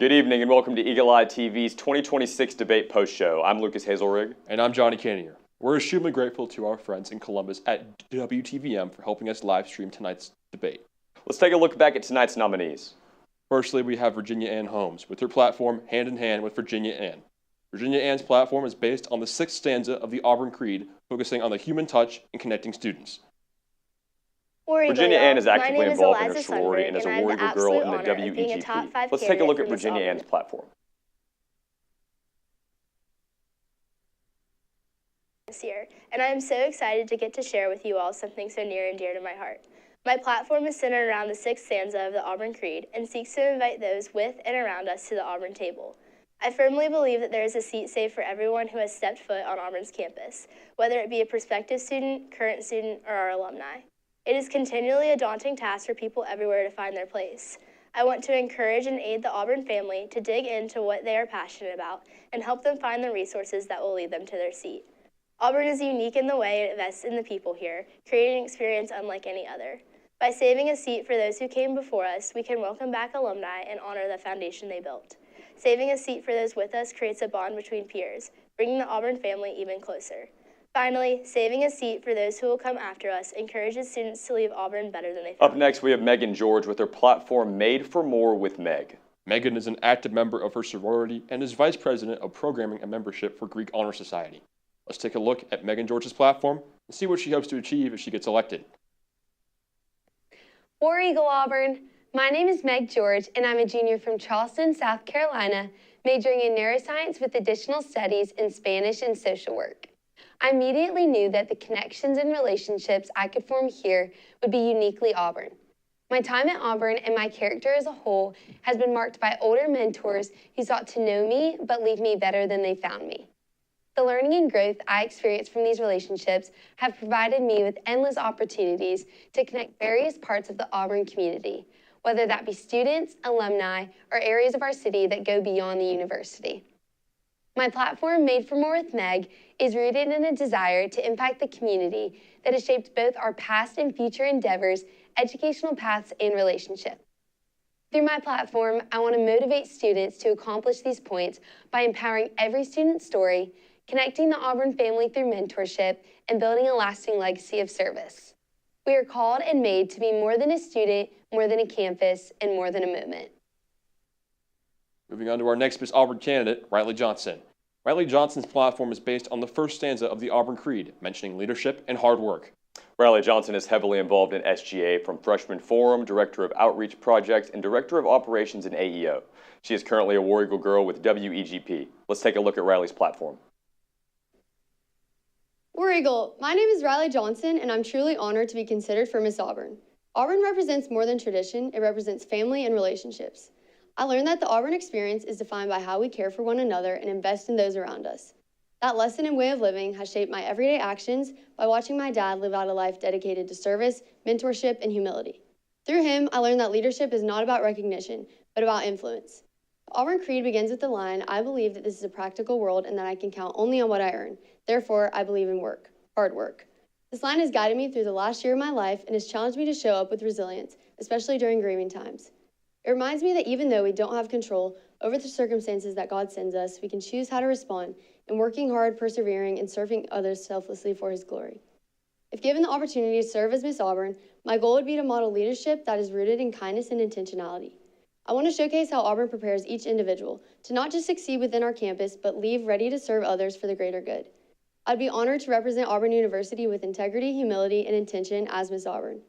Good evening and welcome to Eagle Eye TV's 2026 Debate Post Show. I'm Lucas Hazelrig. And I'm Johnny Canier. We're extremely grateful to our friends in Columbus at WTVM for helping us live stream tonight's debate. Let's take a look back at tonight's nominees. Firstly, we have Virginia Ann Holmes with her platform Hand in Hand with Virginia Ann. Virginia Ann's platform is based on the 6th stanza of the Auburn Creed, focusing on the human touch and connecting students. Virginia Ann is actively involved in her sorority and is a War Eagle girl in the WEGP. Let's take a look at Virginia Ann's platform. This year, and I am so excited to get to share with you all something so near and dear to my heart. My platform is centered around the 6th stanza of the Auburn Creed and seeks to invite those with and around us to the Auburn table. I firmly believe that there is a seat saved for everyone who has stepped foot on Auburn's campus, whether it be a prospective student, current student, or our alumni. It is continually a daunting task for people everywhere to find their place. I want to encourage and aid the Auburn family to dig into what they are passionate about and help them find the resources that will lead them to their seat. Auburn is unique in the way it invests in the people here, creating an experience unlike any other. By saving a seat for those who came before us, we can welcome back alumni and honor the foundation they built. Saving a seat for those with us creates a bond between peers, bringing the Auburn family even closer. Finally, saving a seat for those who will come after us encourages students to leave Auburn better than they found. Up next, we have Megan George with her platform Made for More with Meg. Megan is an active member of her sorority and is vice president of programming and membership for Greek Honor Society. Let's take a look at Megan George's platform and see what she hopes to achieve if she gets elected. War Eagle Auburn. My name is Meg George, and I'm a junior from Charleston, South Carolina, majoring in neuroscience with additional studies in Spanish and social work. I immediately knew that the connections and relationships I could form here would be uniquely Auburn. My time at Auburn and my character as a whole has been marked by older mentors who sought to know me but leave me better than they found me. The learning and growth I experienced from these relationships have provided me with endless opportunities to connect various parts of the Auburn community, whether that be students, alumni, or areas of our city that go beyond the university. My platform, Made for More with Meg, is rooted in a desire to impact the community that has shaped both our past and future endeavors, educational paths, and relationships. Through my platform, I want to motivate students to accomplish these points by empowering every student's story, connecting the Auburn family through mentorship, and building a lasting legacy of service. We are called and made to be more than a student, more than a campus, and more than a moment. Moving on to our next Miss Auburn candidate, Riley Johnson. Riley Johnson's platform is based on the 1st stanza of the Auburn Creed, mentioning leadership and hard work. Riley Johnson is heavily involved in SGA from Freshman Forum, Director of Outreach Projects, and Director of Operations in AEO. She is currently a War Eagle girl with WEGP. Let's take a look at Riley's platform. War Eagle, my name is Riley Johnson, and I'm truly honored to be considered for Miss Auburn. Auburn represents more than tradition, it represents family and relationships. I learned that the Auburn experience is defined by how we care for one another and invest in those around us. That lesson and way of living has shaped my everyday actions by watching my dad live out a life dedicated to service, mentorship, and humility. Through him, I learned that leadership is not about recognition, but about influence. The Auburn Creed begins with the line, I believe that this is a practical world and that I can count only on what I earn. Therefore, I believe in work, hard work. This line has guided me through the last year of my life and has challenged me to show up with resilience, especially during grieving times. It reminds me that even though we don't have control over the circumstances that God sends us, we can choose how to respond in working hard, persevering, and serving others selflessly for His glory. If given the opportunity to serve as Miss Auburn, my goal would be to model leadership that is rooted in kindness and intentionality. I want to showcase how Auburn prepares each individual to not just succeed within our campus, but leave ready to serve others for the greater good. I'd be honored to represent Auburn University with integrity, humility, and intention as Miss Auburn.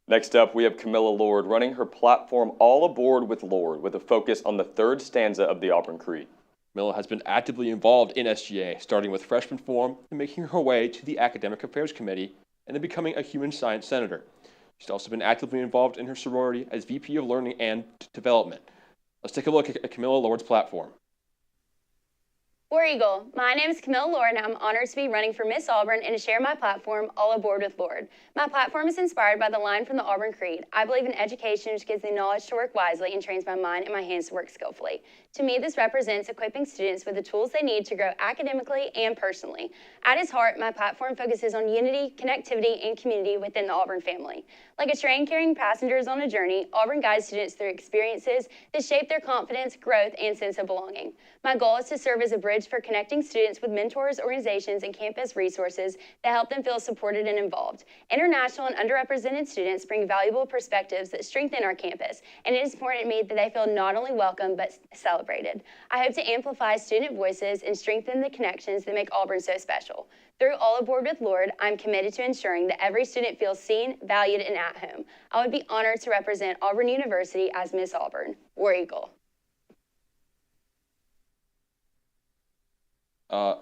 Next up, we have Camilla Lord running her platform All Aboard with Lord with a focus on the 3rd stanza of the Auburn Creed. Camilla has been actively involved in SGA, starting with Freshman Forum and making her way to the Academic Affairs Committee and then becoming a Human Science Senator. She's also been actively involved in her sorority as VP of Learning and Development. Let's take a look at Camilla Lord's platform. War Eagle, my name is Camille Lord, and I'm honored to be running for Miss Auburn and to share my platform, All Aboard with Lord. My platform is inspired by the line from the Auburn Creed. I believe in education which gives me knowledge to work wisely and trains my mind and my hands to work skillfully. To me, this represents equipping students with the tools they need to grow academically and personally. At its heart, my platform focuses on unity, connectivity, and community within the Auburn family. Like a train carrying passengers on a journey, Auburn guides students through experiences that shape their confidence, growth, and sense of belonging. My goal is to serve as a bridge for connecting students with mentors, organizations, and campus resources that help them feel supported and involved. International and underrepresented students bring valuable perspectives that strengthen our campus, and it is important to me that they feel not only welcome but celebrated. I hope to amplify student voices and strengthen the connections that make Auburn so special. Through All Aboard with Lord, I'm committed to ensuring that every student feels seen, valued, and at home. I would be honored to represent Auburn University as Miss Auburn. War Eagle. For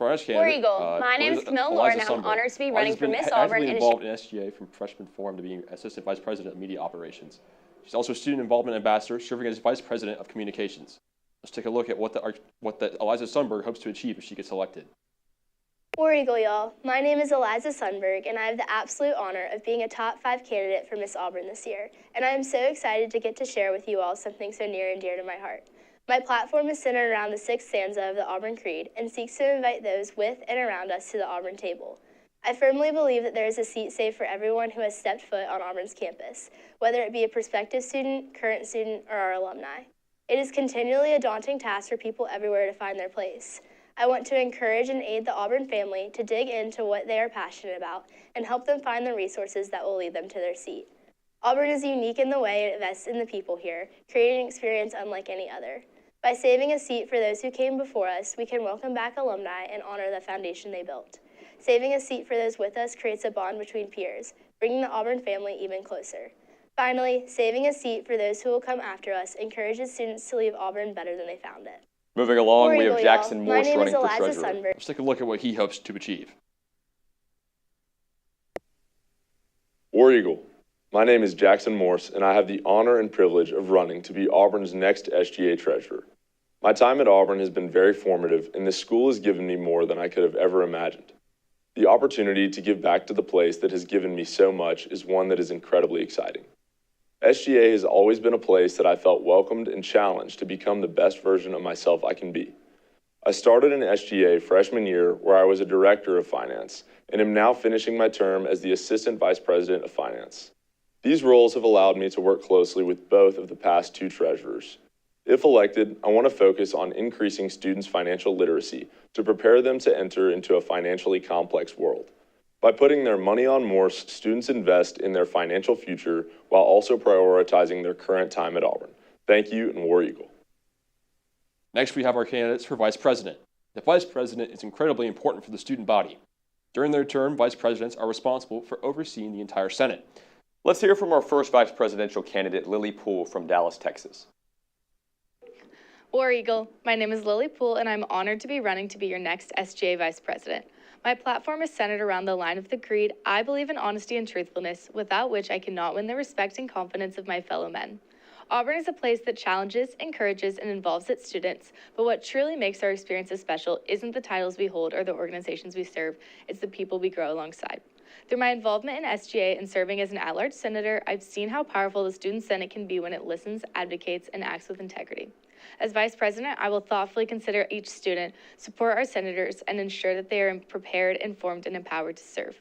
our next War candidate, Eagle. My name is Camille Lord, and I'm honored to be running for Miss Auburn. She's involved in SGA from freshman forum to being Assistant Vice President of Media Operations. She's also a Student Involvement Ambassador, serving as Vice President of Communications. Let's take a look at what the Eliza Sundberg hopes to achieve if she gets elected. War Eagle, y'all. My name is Eliza Sundberg, and I have the absolute honor of being a top 5 candidate for Miss Auburn this year. And I am so excited to get to share with you all something so near and dear to my heart. My platform is centered around the 6th stanza of the Auburn Creed and seeks to invite those with and around us to the Auburn table. I firmly believe that there is a seat saved for everyone who has stepped foot on Auburn's campus, whether it be a prospective student, current student, or our alumni. It is continually a daunting task for people everywhere to find their place. I want to encourage and aid the Auburn family to dig into what they are passionate about and help them find the resources that will lead them to their seat. Auburn is unique in the way it invests in the people here, creating an experience unlike any other. By saving a seat for those who came before us, we can welcome back alumni and honor the foundation they built. Saving a seat for those with us creates a bond between peers, bringing the Auburn family even closer. Finally, saving a seat for those who will come after us encourages students to leave Auburn better than they found it. Moving along, we War have Eagle, Jackson y'all. Morse My name running is for Eliza treasurer. Sundberg. Let's take a look at what he hopes to achieve. War Eagle. My name is Jackson Morse, and I have the honor and privilege of running to be Auburn's next SGA treasurer. My time at Auburn has been very formative, and this school has given me more than I could have ever imagined. The opportunity to give back to the place that has given me so much is one that is incredibly exciting. SGA has always been a place that I felt welcomed and challenged to become the best version of myself I can be. I started in SGA freshman year where I was a director of finance and am now finishing my term as the assistant vice president of finance. These roles have allowed me to work closely with both of the past 2 treasurers. If elected, I want to focus on increasing students' financial literacy to prepare them to enter into a financially complex world. By putting their money on Morse, students invest in their financial future while also prioritizing their current time at Auburn. Thank you, and War Eagle. Next, we have our candidates for Vice President. The Vice President is incredibly important for the student body. During their term, Vice Presidents are responsible for overseeing the entire Senate. Let's hear from our first vice presidential candidate, Lily Poole from Dallas, Texas. War Eagle, my name is Lily Poole, and I'm honored to be running to be your next SGA Vice President. My platform is centered around the line of the creed, I believe in honesty and truthfulness, without which I cannot win the respect and confidence of my fellow men. Auburn is a place that challenges, encourages, and involves its students, but what truly makes our experiences special isn't the titles we hold or the organizations we serve, it's the people we grow alongside. Through my involvement in SGA and serving as an at-large senator, I've seen how powerful the Student Senate can be when it listens, advocates, and acts with integrity. As Vice President, I will thoughtfully consider each student, support our senators, and ensure that they are prepared, informed, and empowered to serve.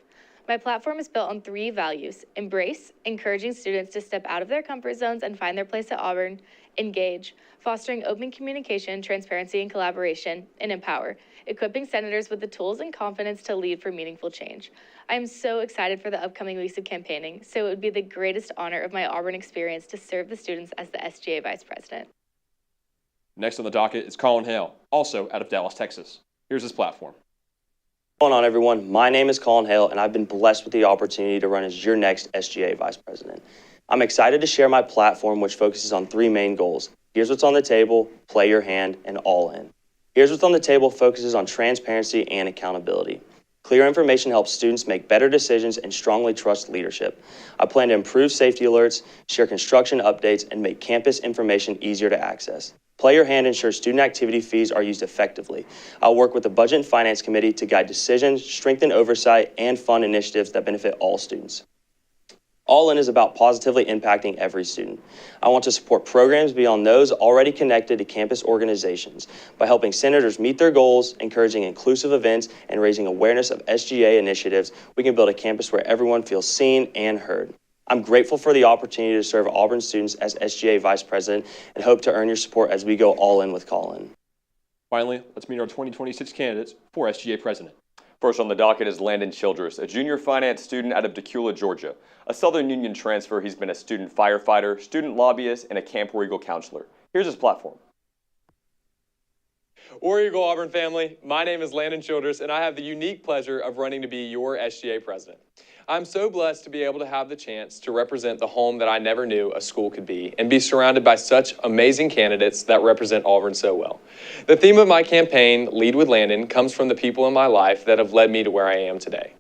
My platform is built on 3 values: embrace, encouraging students to step out of their comfort zones and find their place at Auburn; engage, fostering open communication, transparency, and collaboration; and empower, equipping senators with the tools and confidence to lead for meaningful change. I am so excited for the upcoming weeks of campaigning, so it would be the greatest honor of my Auburn experience to serve the students as the SGA Vice President. Next on the docket is Colin Hale, also out of Dallas, Texas. Here's his platform. What's going on, everyone? My name is Colin Hale, and I've been blessed with the opportunity to run as your next SGA Vice President. I'm excited to share my platform, which focuses on 3 main goals. Here's what's on the table, play your hand, and all in. Here's what's on the table focuses on transparency and accountability. Clear information helps students make better decisions and strongly trust leadership. I plan to improve safety alerts, share construction updates, and make campus information easier to access. Play your hand ensures student activity fees are used effectively. I'll work with the Budget and Finance Committee to guide decisions, strengthen oversight, and fund initiatives that benefit all students. All In is about positively impacting every student. I want to support programs beyond those already connected to campus organizations by helping senators meet their goals, encouraging inclusive events, and raising awareness of SGA initiatives. We can build a campus where everyone feels seen and heard. I'm grateful for the opportunity to serve Auburn students as SGA Vice President and hope to earn your support as we go all in with Colin. Finally, let's meet our 2026 candidates for SGA President. First on the docket is Landon Childress, a junior finance student out of Decula, Georgia. A Southern Union transfer, he's been a student firefighter, student lobbyist, and a Camp War Eagle counselor. Here's his platform. War Eagle Auburn family, my name is Landon Childress, and I have the unique pleasure of running to be your SGA president. I'm so blessed to be able to have the chance to represent the home that I never knew a school could be and be surrounded by such amazing candidates that represent Auburn so well. The theme of my campaign, Lead with Landon, comes from the people in my life that have led me to where I am today.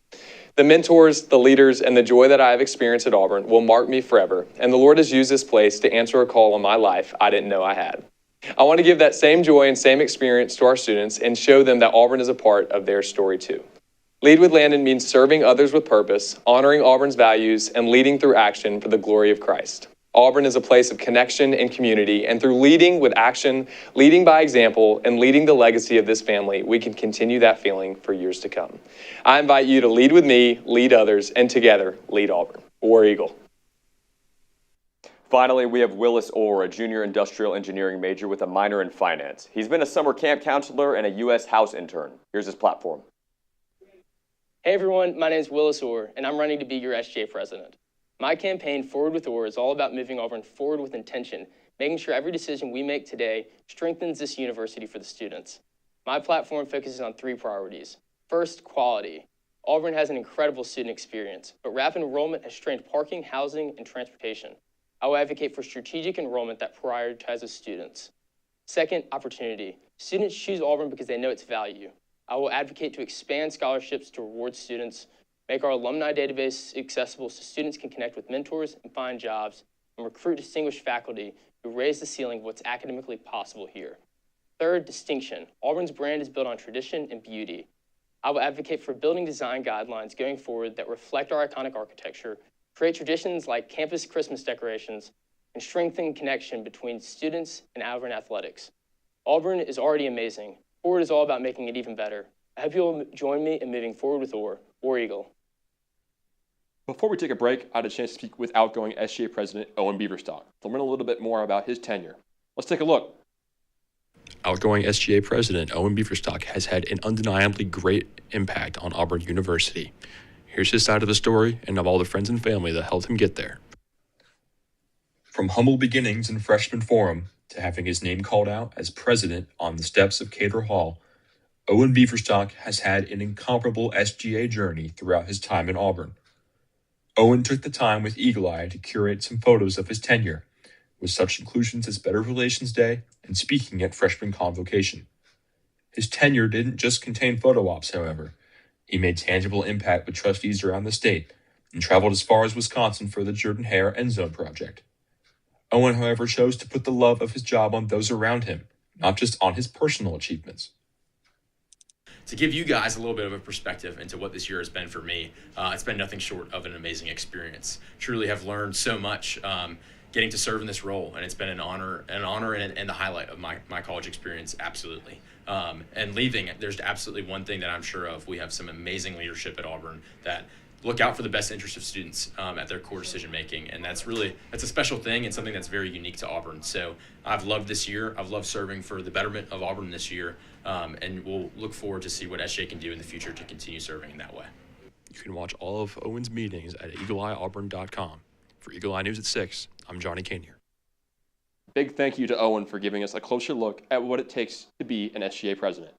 The mentors, the leaders, and the joy that I have experienced at Auburn will mark me forever, and the Lord has used this place to answer a call on my life I didn't know I had. I want to give that same joy and same experience to our students and show them that Auburn is a part of their story too. Lead with Landon means serving others with purpose, honoring Auburn's values, and leading through action for the glory of Christ. Auburn is a place of connection and community, and through leading with action, leading by example, and leading the legacy of this family, we can continue that feeling for years to come. I invite you to lead with me, lead others, and together, lead Auburn. War Eagle. Finally, we have Willis Orr, a junior industrial engineering major with a minor in finance. He's been a summer camp counselor and a U.S. House intern. Here's his platform. Hey everyone, my name is Willis Orr, and I'm running to be your SGA president. My campaign, Forward with Orr, is all about moving Auburn forward with intention, making sure every decision we make today strengthens this university for the students. My platform focuses on 3 priorities. First, quality. Auburn has an incredible student experience, but rapid enrollment has strained parking, housing, and transportation. I will advocate for strategic enrollment that prioritizes students. Second, opportunity. Students choose Auburn because they know its value. I will advocate to expand scholarships to reward students, make our alumni database accessible so students can connect with mentors and find jobs, and recruit distinguished faculty who raise the ceiling of what's academically possible here. Third, distinction. Auburn's brand is built on tradition and beauty. I will advocate for building design guidelines going forward that reflect our iconic architecture, create traditions like campus Christmas decorations, and strengthen connection between students and Auburn athletics. Auburn is already amazing. Forward is all about making it even better. I hope you'll join me in moving forward with War Eagle. Before we take a break, I had a chance to speak with outgoing SGA President Owen Beaverstock to learn a little bit more about his tenure. Let's take a look. Outgoing SGA President Owen Beaverstock has had an undeniably great impact on Auburn University. Here's his side of the story and of all the friends and family that helped him get there. From humble beginnings in freshman forum to having his name called out as president on the steps of Cater Hall, Owen Beaverstock has had an incomparable SGA journey throughout his time in Auburn. Owen took the time with Eagle Eye to curate some photos of his tenure, with such inclusions as Better Relations Day and speaking at freshman convocation. His tenure didn't just contain photo ops, however. He made tangible impact with trustees around the state and traveled as far as Wisconsin for the Jordan-Hare End Zone project. Owen, however, chose to put the love of his job on those around him, not just on his personal achievements. To give you guys a little bit of a perspective into what this year has been for me, it's been nothing short of an amazing experience. Truly have learned so much getting to serve in this role, and it's been an honor and the highlight of my college experience, absolutely. And leaving, there's absolutely one thing that I'm sure of. We have some amazing leadership at Auburn that look out for the best interest of students at their core decision making, and that's a special thing and something that's very unique to Auburn. So I've loved this year. I've loved serving for the betterment of Auburn this year, and we'll look forward to see what SGA can do in the future to continue serving in that way. You can watch all of Owen's meetings at eagleeyeauburn.com. For Eagle Eye News at 6, I'm Johnny Kanier. Big thank you to Owen for giving us a closer look at what it takes to be an SGA president.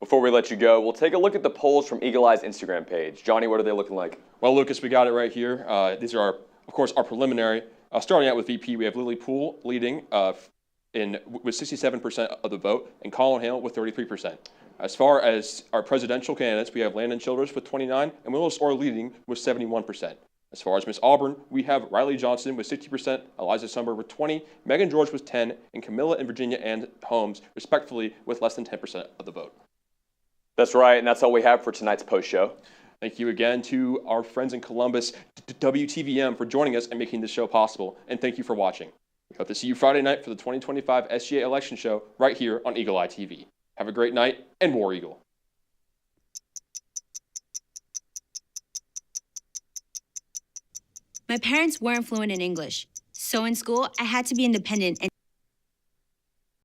Before we let you go, we'll take a look at the polls from Eagle Eye's Instagram page. Johnny, what are they looking like? Well, Lucas, we got it right here. These are, of course, our preliminary. Starting out with VP, we have Lily Poole leading with 67% of the vote, and Colin Hale with 33%. As far as our presidential candidates, we have Landon Childress with 29%, and Willis Orr leading with 71%. As far as Miss Auburn, we have Riley Johnson with 60%, Eliza Summer with 20%, Megan George with 10%, and Camilla and Virginia Ann Holmes, respectively, with less than 10% of the vote. That's right, and that's all we have for tonight's post show. Thank you again to our friends in Columbus, WTVM, for joining us and making this show possible. And thank you for watching. We hope to see you Friday night for the 2025 SGA election show right here on Eagle Eye TV. Have a great night, and War Eagle. My parents weren't fluent in English, so in school I had to be independent and